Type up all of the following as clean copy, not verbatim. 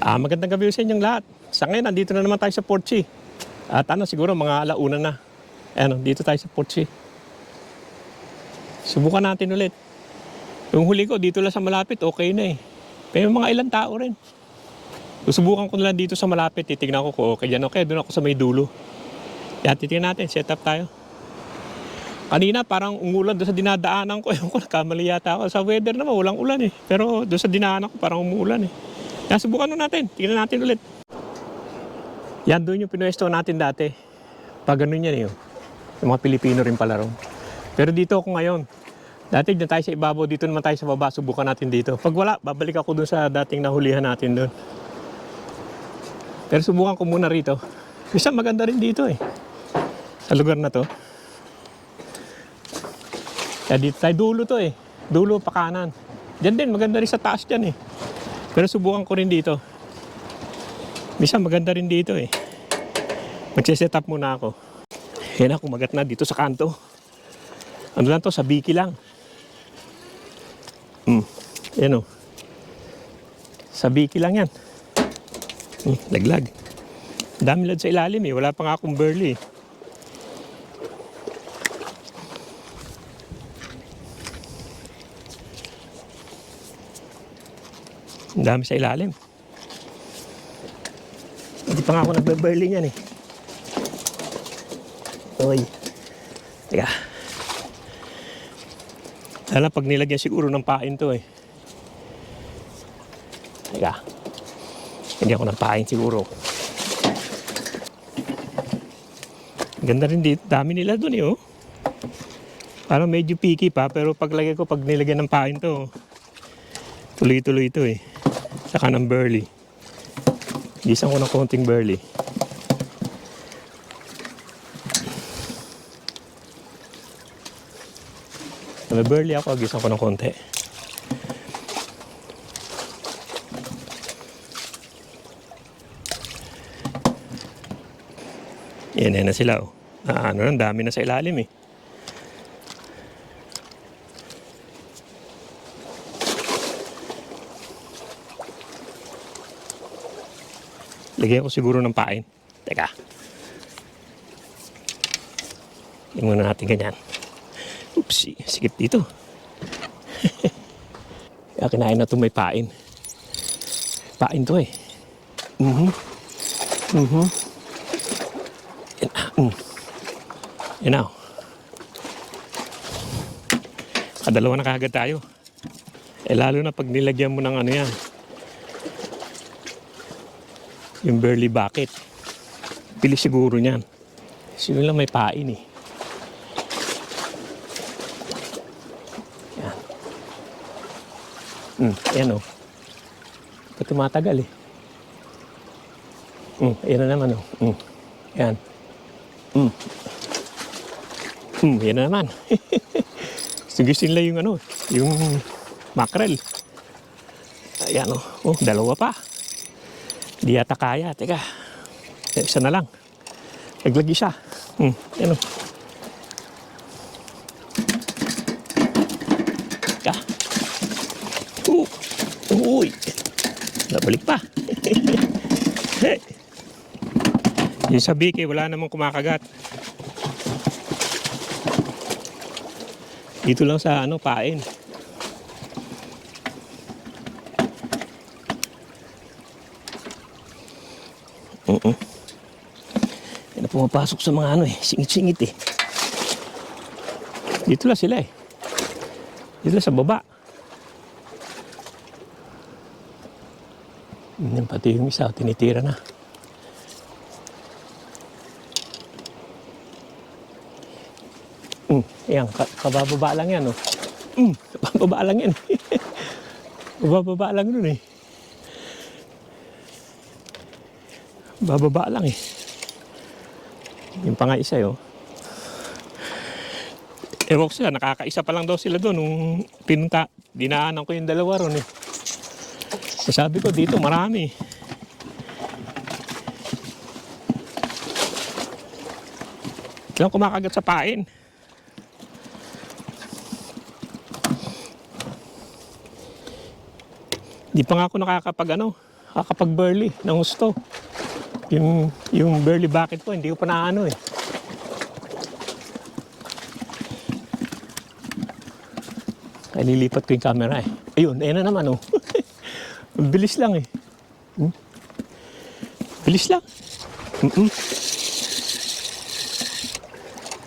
Magandang gabi sa inyong lahat. Sa ngayon, nandito na naman tayo sa Porchi. At siguro mga alauna na. Dito tayo sa Porchi. Subukan natin ulit. Yung huli ko, dito lang sa malapit, okay na eh. Pero mga ilang tao rin. Susubukan ko na lang dito sa malapit. Titignan ko kung okay dyan. Okay, doon ako sa may dulo. Kaya titignan natin, set up tayo. Kanina parang umulan doon sa dinadaanan ko. Ewan ko, nakamali yata ako. Sa weather naman, walang ulan eh. Pero doon sa dinaanan ko, parang umuulan eh. Kaya subukan na natin. Tingnan natin ulit. Yan, doon yung pinuesto natin dati. Pag ganun yan eh. Yung mga Pilipino rin pala ron. Pero dito ako ngayon. Dati dyan tayo sa ibabaw, dito naman tayo sa baba. Subukan natin dito. Pag wala, babalik ako doon sa dating nahulihan natin doon. Pero subukan ko muna rito. Isa maganda rin dito eh. Sa lugar na to. Kaya dito tayo, dulo to eh. Dulo pa kanan. Diyan din, maganda rin sa taas dyan eh. Pero subukan ko rin dito. Misa maganda rin dito eh. Magsiset up muna ako. Yan ako, kumagat na dito sa kanto. Ano lang to, sa biki lang. Yan o. Sa biki lang yan. Laglag. Dami lad sa ilalim eh. Wala pa nga akong burley eh. Ang dami sa ilalim. Hindi pa nga ako nagbe-burley niyan eh. Uy. Teka. Alam, pag nilagyan siguro ng pain to eh. Teka. Hindi ako ng pain siguro. Ganda rin dito. Dami nila dun eh oh. Parang medyo picky pa. Pero paglagay ko, pag nilagyan ng pain to, tuloy-tuloy ito eh. Saka ng burley. Gisan ko ng konting burley. May burley ako, gisan ko ng konti. Yan na sila oh. Ang dami na sa ilalim eh. Lagyan ko siguro ng pain. Teka. Tingnan muna natin ganyan. Oopsie, sikip dito. Kaya kinain na ito may pain. Pain to eh. Yan na. Kadalawa na kagad tayo. Lalo na pag nilagyan mo ng ano yan. Yung burley bucket. Pili siguro niyan. Sino lang may pain eh. Yan. Yan o. Ito tumatagal eh. Yan na naman o. Yan. Yan na naman. Gusto nila yung ano, yung mackerel. Ayan o. Dalawa pa. Di yata kaya. Teka. Isa na lang. Naglagi siya. Yan o. Teka. Uy. Nabalik pa. Yung sa biki, wala namang kumakagat. Dito lang sa ano, pain. Yan na pumapasok sa mga ano eh, singit-singit eh. Dito lang sila eh. Dito lang sa baba. Yan pati yung isa, tinitira na. Yan, kabababa lang yan oh. Kabababa lang yan. Kabababa lang nun eh. Bababa lang eh. Yung pa nga isa yun. Ewan ko sila, nakakaisa pa lang daw sila doon nung pinunta. Dinaanan ko yung dalawa ron eh. Sabi ko dito marami. Ito lang kumakagat sa pain. Di pa nga ako nakakapag nakakapag-burley ng gusto. Yung burley bucket ko, hindi ko pa naano eh. Ay, nilipat ko yung camera eh. Ayun, ayan na naman oh. Bilis lang eh. Bilis lang.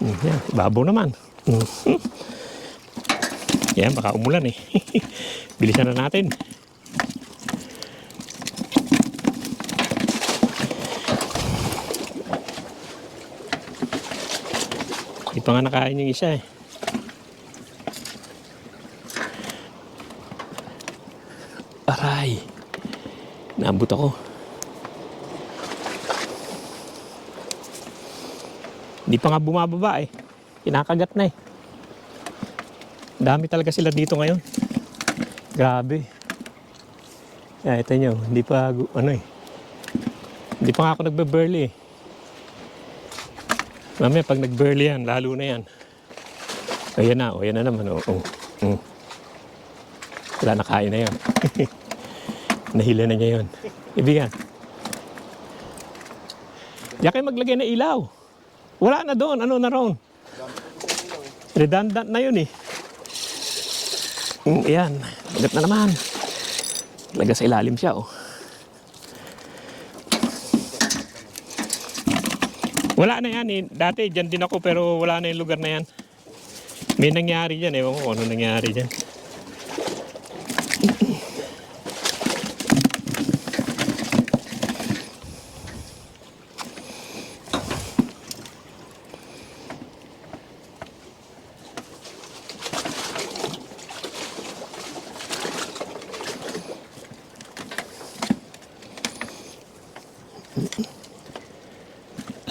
Yan, ibabaw naman. Yan, baka umulan eh. Bilisan na natin. Hindi pa nga nakain yung isa eh. Aray. Naambot ako. Hindi pa nga bumababa eh. Kinakagat na eh. Dami talaga sila dito ngayon. Grabe. Ito nyo, hindi pa, ano eh. Hindi pa nga ako nagbe-burley eh. Mamaya pag nag-burley yan, lalo na yan. Ayan na naman. Wala nakain na yun. Nahila na niya yun. Ibigan. Diyan kayo maglagay na ilaw. Wala na doon. Ano na roon? Redundant na yun eh. Ayan. Magat na naman. Laga sa ilalim siya oh. Wala na yan eh. Dati dyan din ako pero wala na yung lugar na yan. May nangyari dyan. Ewan ko ano nangyari dyan.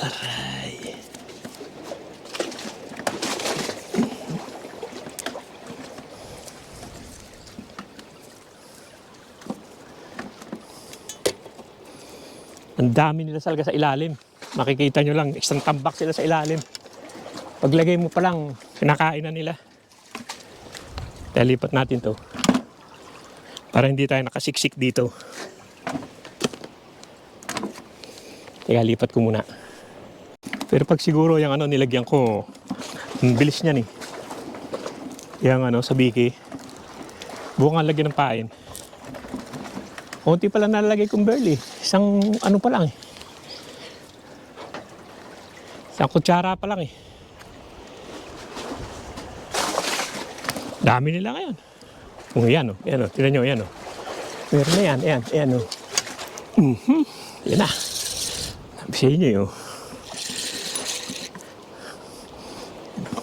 Aray. Ang dami nila talaga sa ilalim. Makikita nyo lang, isang tambak sila sa ilalim. Paglagay mo pa lang, kinakain na nila. Kaya lipat natin to. Para hindi tayo nakasiksik dito. Kaya lipat ko muna. Pero pag siguro yung ano nilagyan ko, ang bilis niya eh. Yung ano sa biki, buong ang lagyan ng pain. Kunti pala nalagay kong burley. Isang ano pa lang eh. Isang kutsara pa lang eh. Dami nila ngayon. Yan o, yan o. Tignan nyo, yan o. Meron na yan, yan o. Yan na. Sa inyo yun.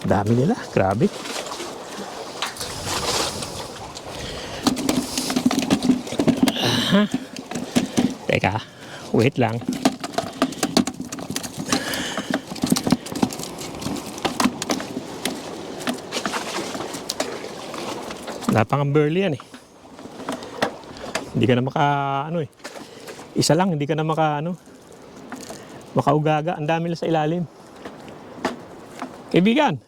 Dami nila, grabe. Teka, wait lang. Napang burley yan eh. Hindi ka na ano eh. Isa lang, hindi ka na makaugaga. Ang dami na sa ilalim. Kaibigan,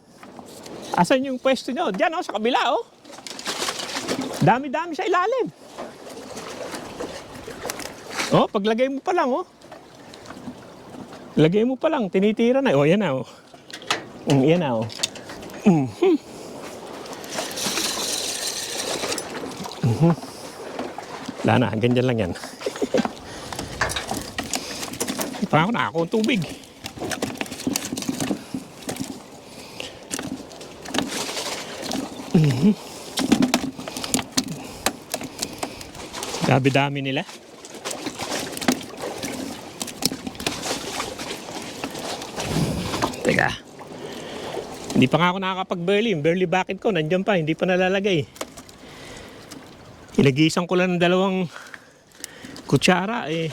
asan yung pwesto nyo? Diyan oh, sa kabila oh. Dami-dami sa ilalim. Oh, paglagay mo pa lang oh. Lagay mo pa lang, tinitira na. Oh, yan na oh. Yan na oh. Wala na, ganyan lang yan. Parang ako nakakakuha ng tubig. Dami-dami nila. Teka. Hindi pa nga ako nakakapag-burley. Burley bucket ko, nandiyan pa. Hindi pa nalalagay. Inagisan ko lang ng 2 kutsara eh.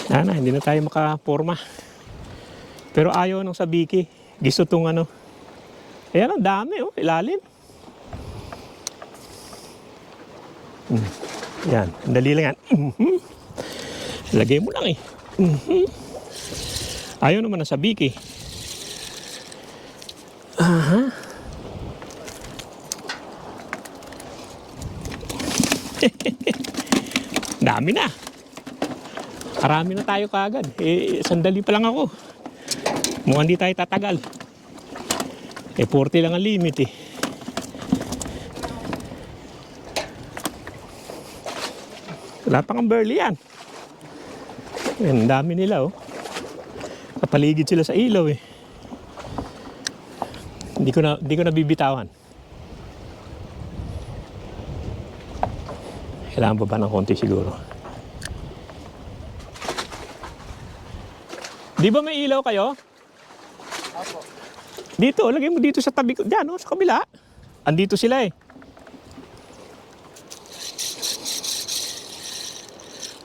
Sana, hindi na tayo makaporma. Pero ayaw nung sa biki. Gusto tong ano. Ayan ang dami oh, ilalim. Yan, dali lang yan. Lagay mo lang eh. Ayaw naman na sa biki. Dami na. Marami na tayo kaagad. Sandali pa lang ako. Mukhang di tayo tatagal. 40 lang ang limit eh. Wala pang ang burley yan. Ang dami nila oh. Kapaligid sila sa ilaw eh. Hindi ko na bibitawan. Kailangan pa ba ng konti siguro? Di ba may ilaw kayo? Apo. Dito, lagay mo dito sa tabi ko. Diyan, oh, sa kabila. Andito sila eh.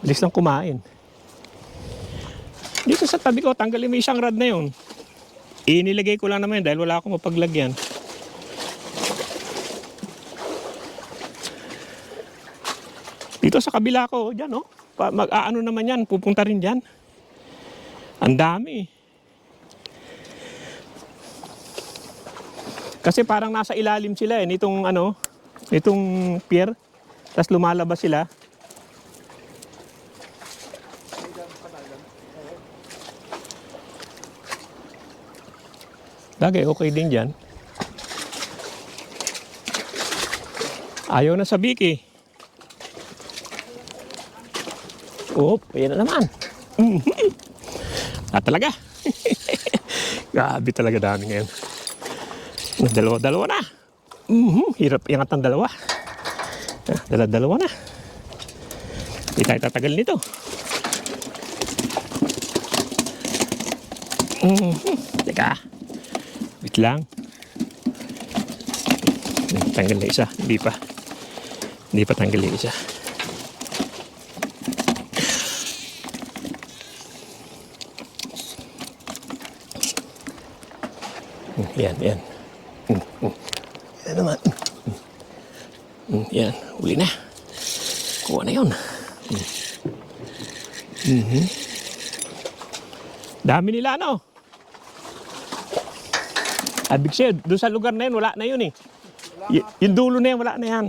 Bilis lang kumain. Dito sa tabi ko, tanggalin mo isang rod na yun. Inilagay ko lang naman dahil wala akong mapaglagyan. Dito sa kabila ko, dyan oh. Mag-aano naman yan, pupunta rin dyan. Ang dami. Kasi parang nasa ilalim sila eh, nitong ano, nitong pier. Tapos lumalabas sila. Bagay, okay din dyan. Ayaw na sa Biki. Oh, ayan na naman. Talaga. Grabe talaga dami ngayon. Dalawa-dalawa na. Hirap iangat ang dalawa. Dalawa-dalawa na. Hindi tayo tatagal nito. Teka. Wait lang. Tanggal na isa. Hindi pa tanggal na isa. Yan. Yan naman. Yan. Uli na. Kuha na yun. Dami nila ano. Abig siya, doon sa lugar na yun, wala na yun eh. Yung dulo na yan, wala na yan.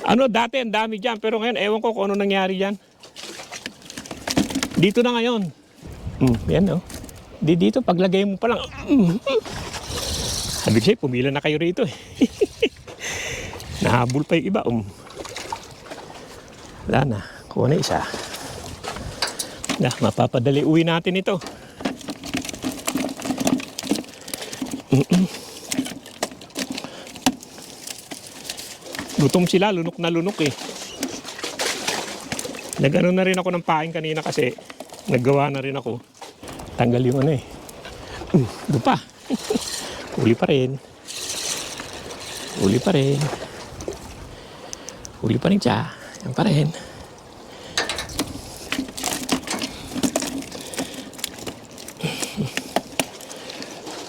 Ano, dati ang dami dyan, pero ngayon, ewan ko kung ano nangyari dyan. Dito na ngayon. Yan oh. Dito, paglagay mo pa lang. Abig siya, pumila na kayo rito eh. Nahabol pa yung iba. Wala na, kuha na isa. Mapapadali uwi natin ito. Gutom sila, lunok na lunok eh. Nag-ano na rin ako ng paing kanina kasi naggawa na rin ako. Tanggal yung ano eh. Doon pa. Uli pa rin. Uli pa rin. Uli pa rin siya. Yan pa rin.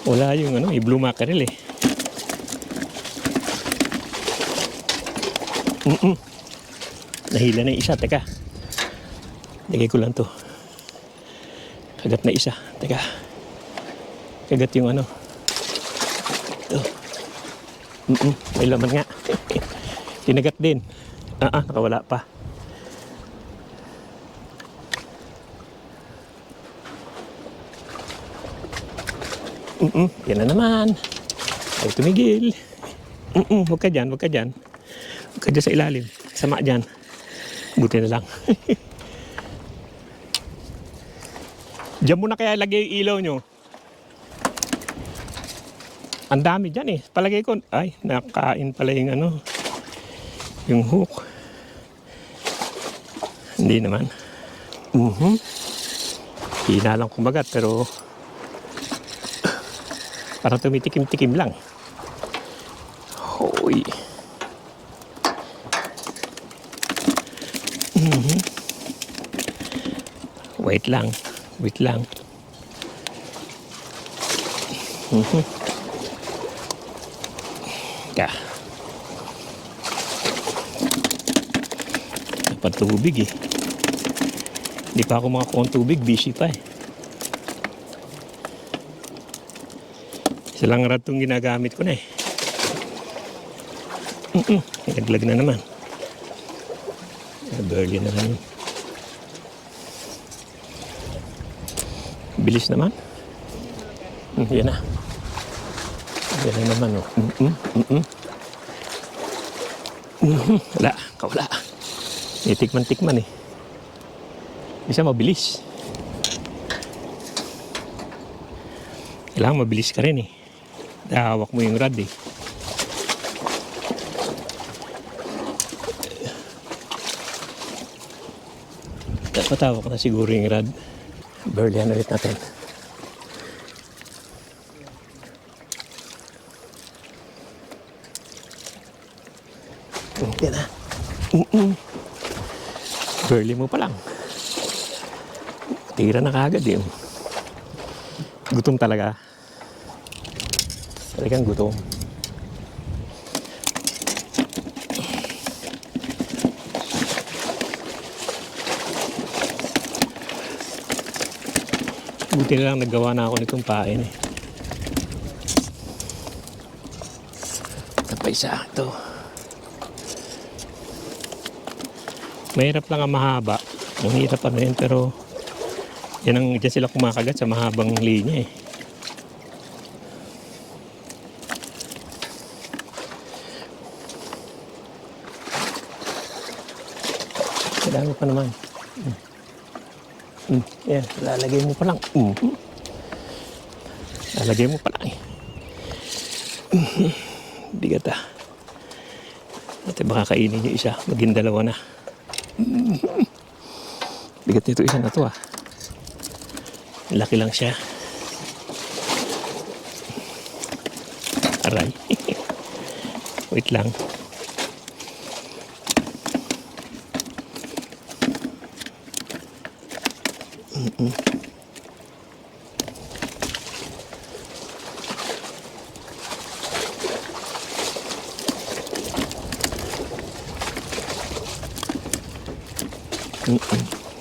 Wala yung ano, blue mackerel eh. Nahila na yung isa, teka. Lagay ko lang to. Kagat na isa, teka. Kagat yung ano. Ito. May laman nga. Kinagat din. Nakawala pa. Yan na naman. Ay tumigil. Huwag ka dyan, huwag ka dyan. Huwag ka dyan sa ilalim. Sama dyan. Buti na lang. Diyan mo na kaya lagay yung ilaw nyo. Ang dami dyan eh. Palagay ko, ay, nakain pala yung ano. Yung hook. Hindi naman. Hina lang kumagat pero parang tumitikim-tikim lang. Hoy. Wait lang. Wait lang. Dapat tubig eh. Hindi pa ako makakuha ng tubig. Busy pa eh. Isa lang rad itong ginagamit ko na eh. Naglag na naman. Burley na naman. Bilis naman. Yan na. Yan na naman. Oh. Wala. Kawala. Tikman-tikman eh. Isa mabilis. Kailangan mabilis ka rin eh. Hawak mo yung rod eh. Dapat hawak na siguro yung rod. Burleyan ulit natin. Yan na. Burley mo pa lang. Tira na kagad yun. Gutom talaga. Talagang gutom. Buti na lang naggawa na ako nitong pain eh. Ito pa isa. Ito. Mahirap lang ang mahaba. Mahirap ano yun pero yan ang dyan sila kumakagat sa mahabang linya eh. Madami pa naman. Yan, lalagay mo pa lang. Lalagay mo pa lang eh. Bigat ah. At baka kainin yung isa. Maging dalawa na. Bigat nito isa na to ah. Laki lang siya. Aray. Wait lang.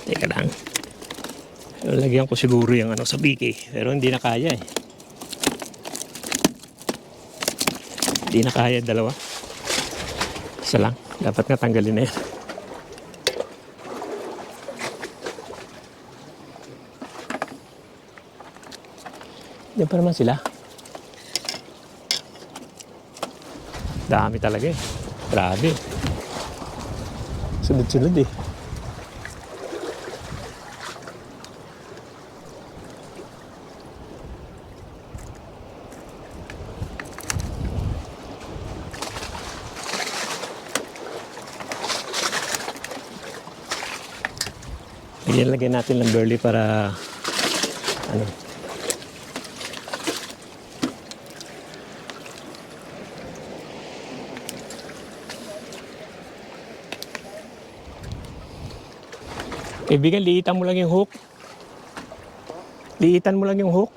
Teka lang. Lagyan ko siguro yung ano sa biki. Pero hindi na kaya eh. Hindi na kaya dalawa. Isa lang. Dapat nga tanggalin na yan. Diyan pa naman sila. Dami talaga eh. Grabe. Sunod-sunod eh. Lagyan natin ng burley para ano. Kaibigan, liitan mo lang yung hook. Liitan mo lang yung hook.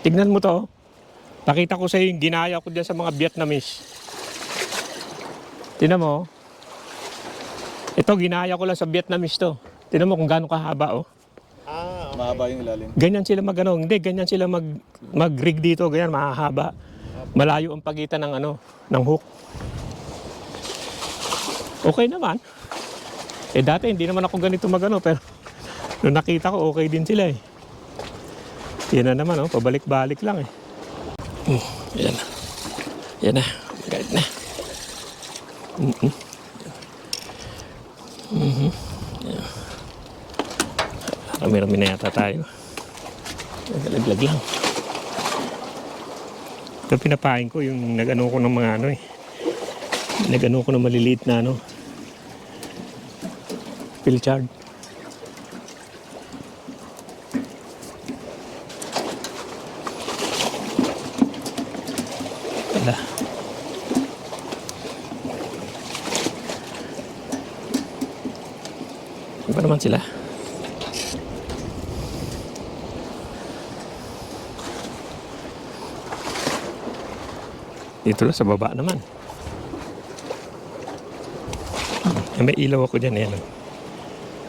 Tignan mo to. Pakita ko sa iyo yung ginaya ko dyan sa mga Vietnamese. Tignan mo. Ito, ginaya ko lang sa Vietnamese to. Tignan mo kung gaano kahaba, oh. Ah, okay. Mahaba yung ilalim. Ganyan sila mag-ano. Hindi, ganyan sila mag-rig dito. Ganyan, mahahaba. Malayo ang pagitan ng ano, ng hook. Okay naman. Eh dati hindi naman ako ganito mag-ano, pero nung nakita ko okay din sila eh. Yan na naman, oh, pabalik-balik lang eh. Yan na. Yan na. Kahit na. Yan. Rami-rami na yata tayo. Naglag lang. Ito pinapain ko yung nag-ano ko ng mga ano eh. Nag-ano ko ng maliliit na ano. Pilchard. Wala. Iba naman sila. Dito lang sa baba naman. May ilaw ako dyan. Ayan.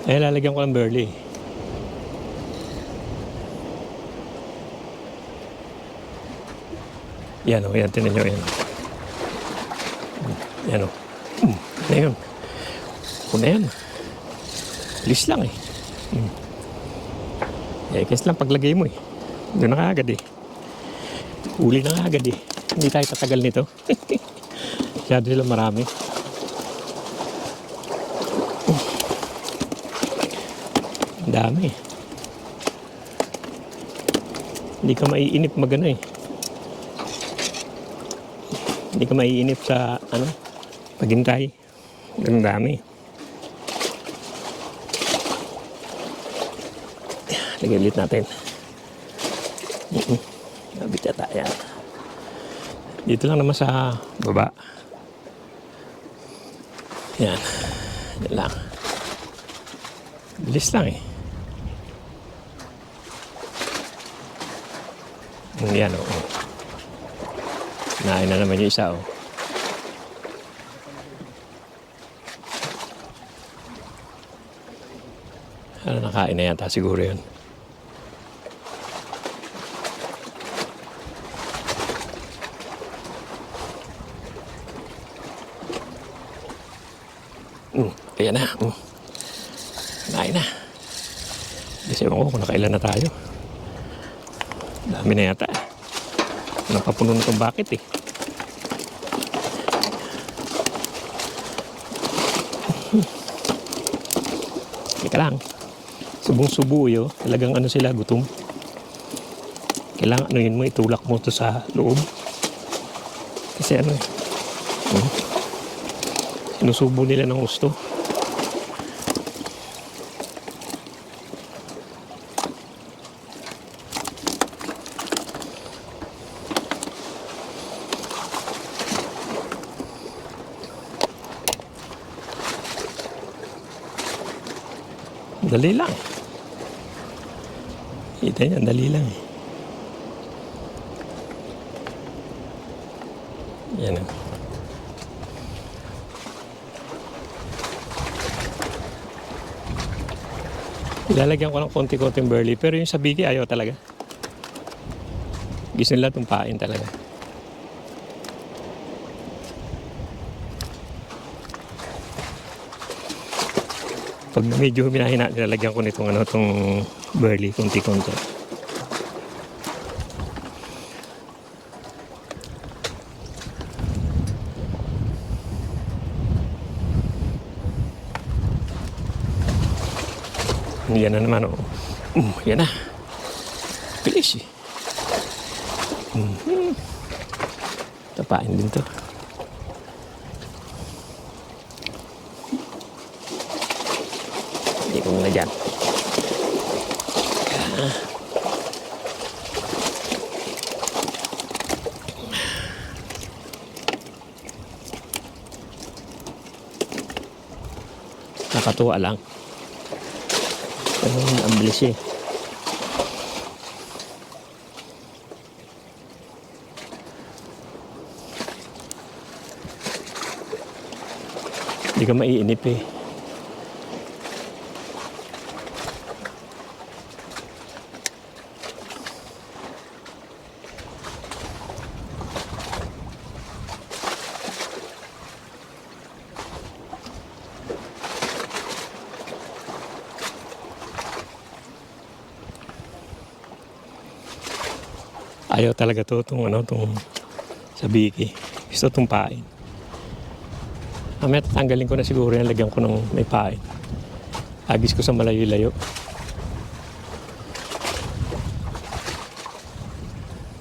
Ay, lalagyan ko ng burley. Yan o, yan, tinan nyo, yan. Yan o. Ano yun? Una yan. Bilis lang eh. Kes lang paglagay mo eh. Doon na kaagad eh. Uli na kaagad eh. Hindi tayo tatagal nito. Masyado sila marami. Ang dami eh. Hindi ka maiinip magano eh. Hindi ka maiinip sa paghintay. Ang dami. Lagay ulit natin. Nabit yata yan. Dito lang naman sa baba. Yan. Yan lang. Bilis lang eh. Yan o. Nain na naman yung isa o. Nakain na yata siguro yun. Ayan na. Nain na. Kasi ewan ko kung nakailan na tayo. Dami na yata. Napapuno na itong bucket eh. Teka lang. Subong-subo yun. Talagang sila, gutom. Kailangan yun mo, itulak mo to sa loob. Kasi sinusubo nila ng gusto. Dali lang. Kita niya, dali lang eh. Yan o. Ilalagyan ko ng konti-konting burley. Pero yung sa biki, ayaw talaga. Gusto nila tumpain talaga. Pag medyo minahina, nilalagyan ko nitong itong burley, konti-konti. Yan na naman o. Yan na. Bilis eh. Tapain din to. Hindi ko muna dyan. Nakatuwa lang. Pero ang bilis eh. Hindi ka maiinip eh. Ayaw talaga itong sa biki. Gusto itong pain. Mamaya tatanggalin ko na siguro yan. Lagyan ko ng may pain. Agis ko sa malayo-layo.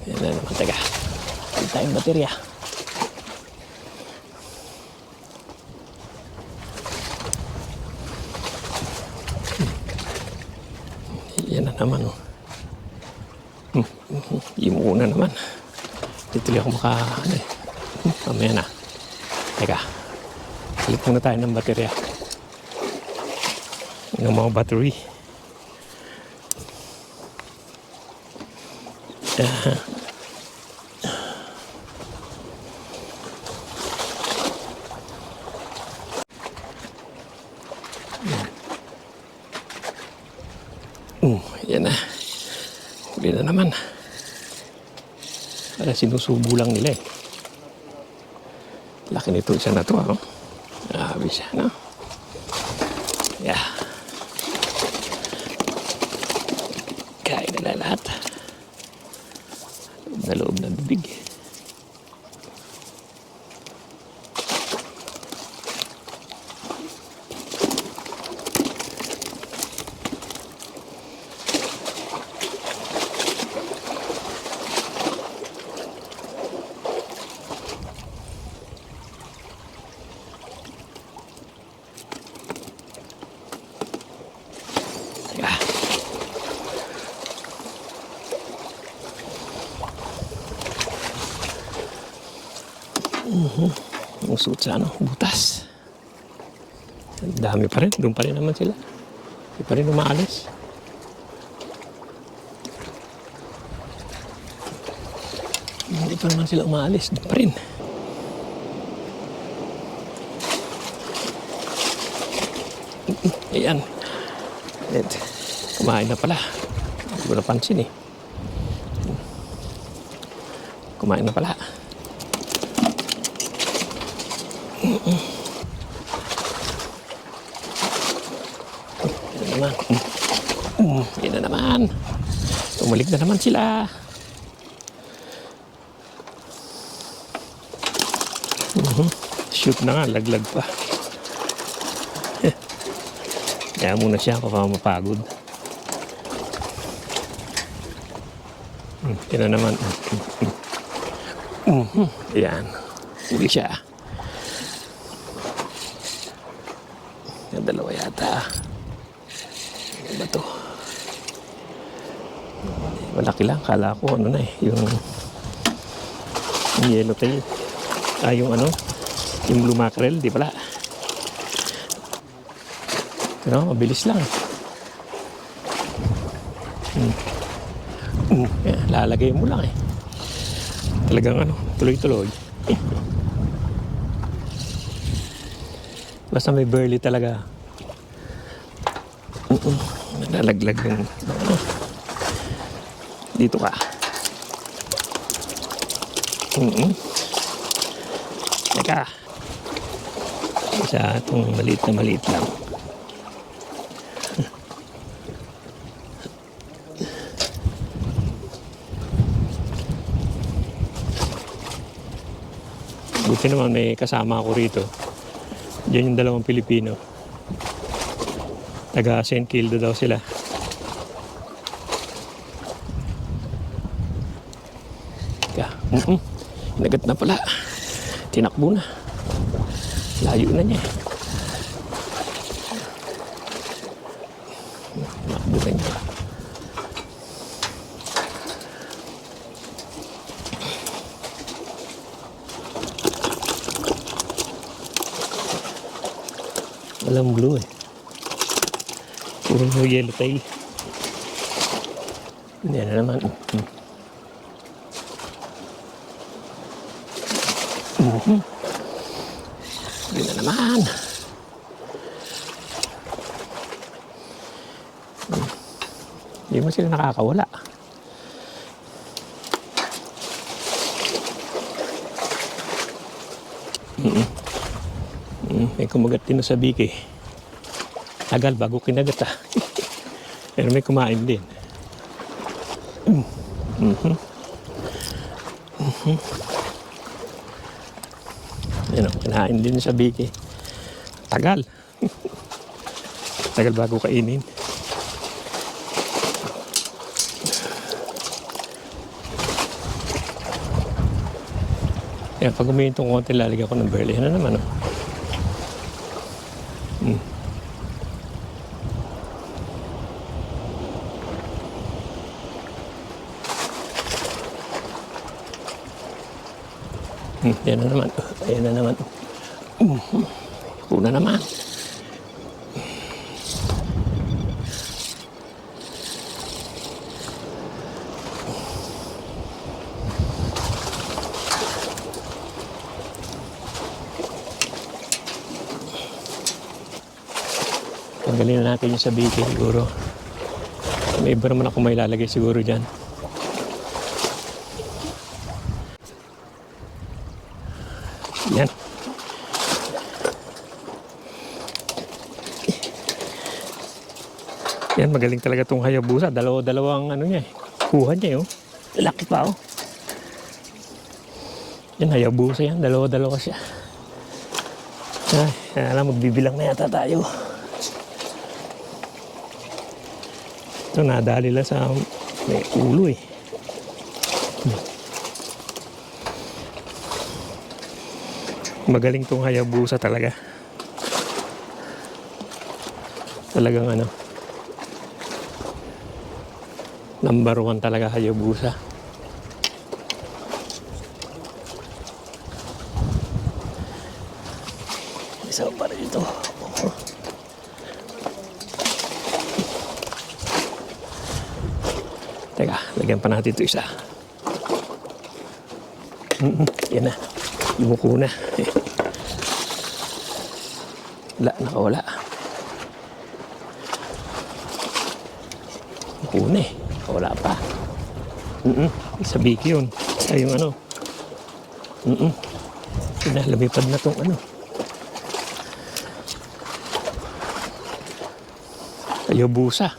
Yan na naman. Teka. Hindi tayong baterya. Yan na naman oh. Yung una naman. Dito ako mamaya na. Teka. Palit muna tayo ng baterya. Ng mga battery. Yan na. Huli na naman. Para sinusubo lang nila eh. Laki nito isa na to, oh. Grabe siya, no? Yeah. Kain na lahat. Loob na bibig. Yeah. Ang suot sa butas. Ang dami pa rin. Doon pa rin naman sila. Hindi pa rin umaalis. Hindi pa naman sila umaalis. Doon pa rin. Ayan. And, kumain na pala. Hindi ko napansin eh. Kumain na pala. Yan na naman. Yan na naman. Tumalik na naman sila. Shoot na nga, laglag pa. Kaya muna siya kapag mapagod. Yan na naman. Yan. Uli siya. Yung dalawa yata. Ano ba to? Malaki lang. Kala ko ano na eh. Yung yellowtail. Yung ano. Yung blue mackerel. Di pala. Pero mabilis lang. Lalagay mo lang eh. Talagang ano. Tuloy-tuloy. Basta may burley talaga. Nalalaglag yung ano. Dito ka. Teka. Isa itong maliit lang. Buti naman may kasama ako rito. Diyan yung dalawang Pilipino. Taga St. Kilda daw sila. Kaya, nagat na pala. Tinakbo na. Layo na niya. Tinakbo na niya. Walang blue eh. Puro yellowtail. Hindi na naman. Hindi na naman. Hindi mo sila nakakawala. May kumagat din sa biki. Tagal bago kinagat Pero may kumain din. Yan o, kinain din sa biki. Tagal. Tagal bago kainin. Yan, pag umihintong konti, lalagyan ko ng burley. Ano naman o? Yan na naman. Ayan na naman. Kuna naman. Tanggalin na natin yung sabiki siguro. May iba naman ako may lalagay siguro dyan. Yan. Yan, magaling talaga itong Hayabusa. Dalawang ano niya eh. Kuha niya oh. Laki pa oh. Yan, Hayabusa yan. Dalawa siya. Ay, alam, magbibilang na yata tayo. Ito, nadali lang sa may ulo eh. Magaling tong Hayabusa talaga. Talagang ano, number 1 talaga Hayabusa. Isa pa rin ito. Teka, lagyan pa natin ito isa. Yan na. Lumuko na. Nakawala. Lumuko na eh. Wala pa. Sa biki yun. Ay, yung ano. Lumipad na tong ano. Hayabusa.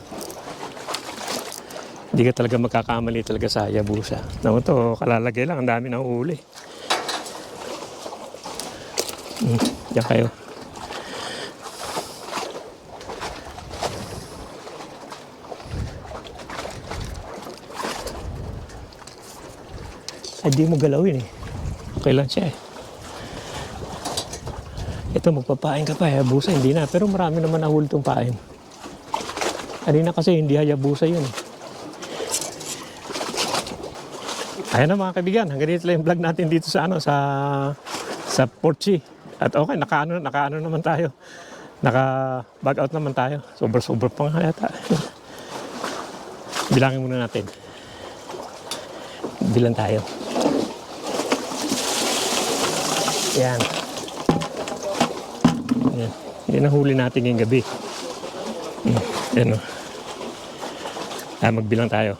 Hindi ka talaga magkakamali talaga sa Hayabusa. Naman to, kalalagay lang. Ang dami na uhuli. Diyan kayo. Ay, di mo galawin eh. Okay lang siya eh. Ito, magpapain ka pa. Hayabusa, hindi na. Pero marami naman nahuli itong pain. Kanina kasi hindi Hayabusa yun. Ayan na mga kaibigan. Hanggang dito lang yung vlog natin dito sa ano, sa Porchi. At okay, nakaano naman tayo. Naka-bag out naman tayo. Sobra pa nga yata. Bilangin muna natin. Bilang tayo. Yan. Yan. Yan ang huli natin ngayong gabi. Yan o. Magbilang tayo.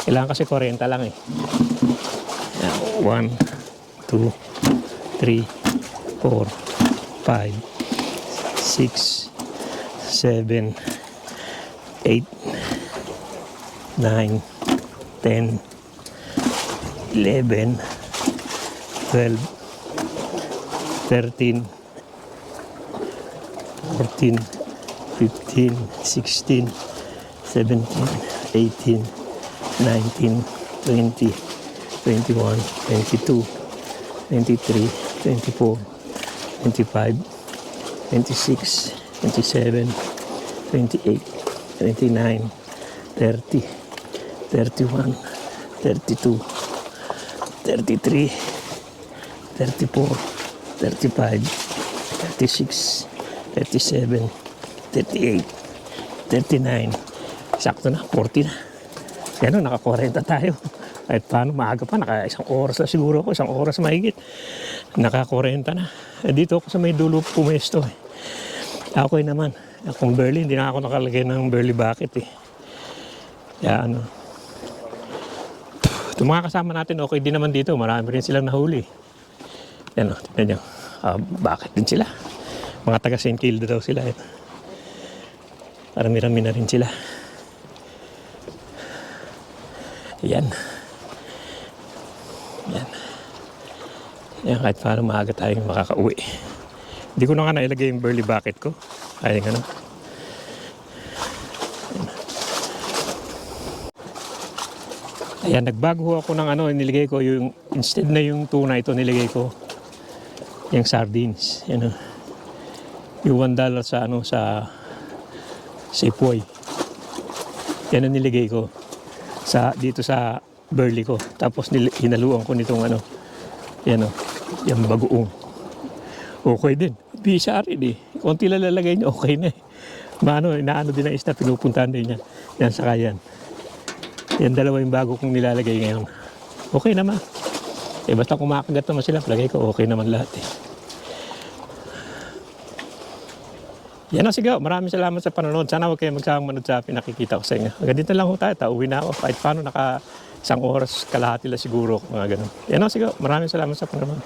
Kailangan kasi 40 lang eh. 1, 2, 3, 4, 5, 6, 7, 8, 9, 10, 11, 12, 13, 14, 15, 16, 17, 18, 19, 20, 21, 22, 23, 24, 25, 26, 27, 28, 29, 30, 31, 32, 33, 34, 35, 36, 37, 38, 39. Sakto na, 40 na. Yan o, naka-40 tayo. Kahit paano, maaga pa, naka-1 oras na siguro ako, 1 oras mahigit. Naka-40 na. Dito ako sa may dulo pumesto eh. Okay naman. Akong burley, hindi na ako nakalagay ng burley bucket eh. Kaya ano. Itong mga kasama natin, okay din naman dito. Marami rin silang nahuli. Yan o, tignan nyo. Bakit din sila? Mga taga St. Kilda daw sila. Marami-rami na rin sila. Yan. Yan. Yan, kahit paano maaga tayong makakauwi. Hindi ko na nga nailagay yung burley bucket ko. Kaya nga naman. Ayan, nagbago ako ng ano, nilagay ko yung, instead na yung tuna ito, nilagay ko yung sardines. Yan o. Yung $1 sa ano, sa Safeway. Yan ang nilagay ko dito sa burley ko. Tapos hinaluan ko nitong ano, yan o, yung bagoong. Okay din. Bisa rin eh. Konti lang lalagay niya, okay na eh. Inaano din ang isda, pinupuntahan din niya. Yan, saka yan. Yan, dalawa yung bago kong nilalagay ngayon. Okay naman. Basta kumakagat naman sila, palagay ko okay naman lahat eh. Yan na, sige. Maraming salamat sa panonood. Sana huwag kayo magsawang manood sa pinakikita ko sa inyo. Hanggang dito lang ho tayo. Uwi na ako. Kahit paano, naka 1 oras kalahati lang siguro. Mga ganun. Yan na, sige. Maraming salamat sa panonood.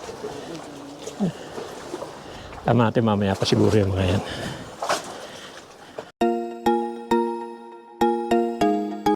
Tama natin mamaya pa siguro yung mga yan.